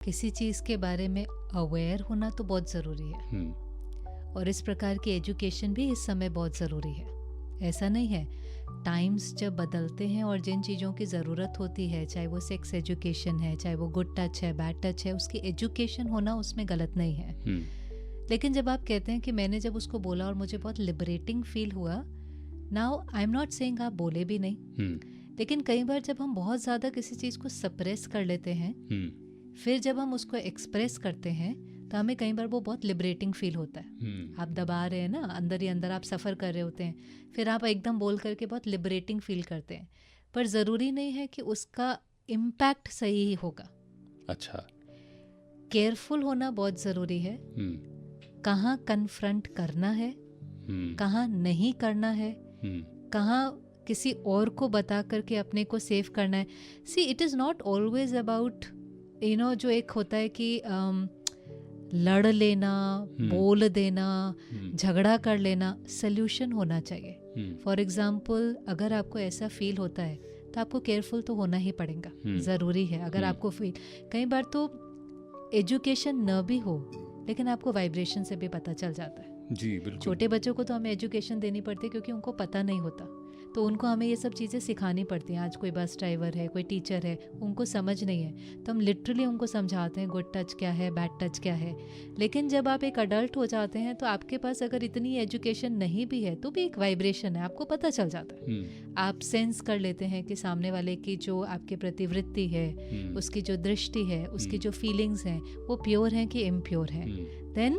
किसी चीज़ के बारे में अवेयर होना तो बहुत ज़रूरी है, और इस प्रकार की एजुकेशन भी इस समय बहुत ज़रूरी है। ऐसा नहीं है, टाइम्स जब बदलते हैं और जिन चीज़ों की ज़रूरत होती है, चाहे वो सेक्स एजुकेशन है, चाहे वो गुड टच है, बैड टच है, उसकी एजुकेशन होना उसमें गलत नहीं है। लेकिन जब आप कहते हैं कि मैंने जब उसको बोला और मुझे बहुत लिबरेटिंग फील हुआ, now I am not saying आप बोले भी नहीं, लेकिन कई बार जब हम बहुत ज़्यादा किसी चीज़ को सप्रेस कर लेते हैं, फिर जब हम उसको एक्सप्रेस करते हैं तो हमें कई बार वो बहुत लिबरेटिंग फील होता है। आप दबा रहे हैं ना, अंदर ही अंदर आप सफ़र कर रहे होते हैं, फिर आप एकदम बोल करके बहुत लिबरेटिंग फील करते हैं, पर ज़रूरी नहीं है कि उसका इम्पैक्ट सही ही होगा। अच्छा, केयरफुल होना बहुत ज़रूरी है, कहाँ कन्फ्रंट करना है, कहाँ नहीं करना है, कहाँ किसी और को बता करके अपने को सेव करना है। See it is not always about जो एक होता है कि लड़ लेना, बोल देना, झगड़ा कर लेना। सल्यूशन होना चाहिए। फॉर एग्जाम्पल, अगर आपको ऐसा फील होता है तो आपको केयरफुल तो होना ही पड़ेगा, ज़रूरी है। अगर आपको फील, कई बार तो एजुकेशन न भी हो लेकिन आपको वाइब्रेशन से भी पता चल जाता है। जी बिल्कुल। छोटे बच्चों को तो हमें एजुकेशन देनी पड़ती है क्योंकि उनको पता नहीं होता, तो उनको हमें ये सब चीज़ें सिखानी पड़ती हैं। आज कोई बस ड्राइवर है, कोई टीचर है, उनको समझ नहीं है तो हम लिटरली उनको समझाते हैं गुड टच क्या है, बैड टच क्या है। लेकिन जब आप एक अडल्ट हो जाते हैं तो आपके पास अगर इतनी एजुकेशन नहीं भी है तो भी एक वाइब्रेशन है, आपको पता चल जाता है। आप सेंस कर लेते हैं कि सामने वाले की जो आपके प्रति वृत्ति है, उसकी जो दृष्टि है, उसकी जो फीलिंग्स हैं, वो प्योर हैं कि इम्प्योर हैं। देन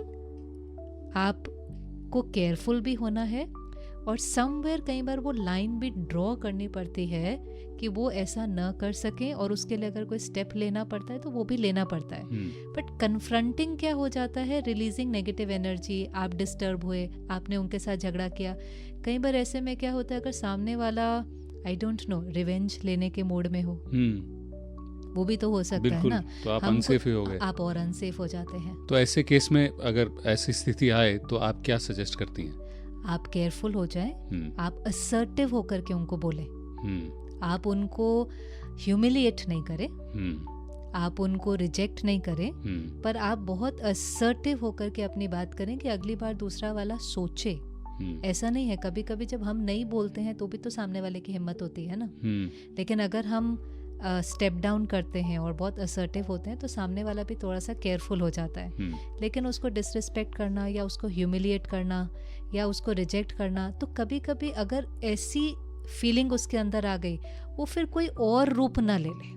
आपको केयरफुल भी होना है, और समवेयर कई बार वो लाइन भी ड्रॉ करनी पड़ती है कि वो ऐसा न कर सकें, और उसके लिए अगर कोई स्टेप लेना पड़ता है तो वो भी लेना पड़ता है। बट कन्फ्रंटिंग क्या हो जाता है, रिलीजिंग नेगेटिव एनर्जी। आप डिस्टर्ब हुए, आपने उनके साथ झगड़ा किया। कई बार ऐसे में क्या होता है, अगर सामने वाला आई डोंट नो रिवेंज लेने के मूड में हो, वो भी तो हो सकता है ना, तो आप अनसेफ ही हो गए, आप और अनसेफ हो जाते हैं। तो ऐसे केस में अगर ऐसी स्थिति आए तो आप क्या सजेस्ट करती हैं? आप केयरफुल हो जाएं, आप असर्टिव होकर के उनको बोलें, आप उनको ह्यूमिलिएट नहीं करें, आप उनको रिजेक्ट नहीं करें, पर आप बहुत असर्टिव होकर के अपनी बात करें कि अगली बार दूसरा वाला सोचे। ऐसा नहीं है, कभी कभी जब हम नहीं बोलते हैं तो भी तो सामने वाले की हिम्मत होती है ना, लेकिन अगर हम स्टेप डाउन करते हैं और बहुत असर्टिव होते हैं तो सामने वाला भी थोड़ा सा केयरफुल हो जाता है। लेकिन उसको डिसरिस्पेक्ट करना या उसको ह्यूमिलिएट करना या उसको रिजेक्ट करना, तो कभी कभी अगर ऐसी फीलिंग उसके अंदर आ गई, वो फिर कोई और रूप ना ले ले।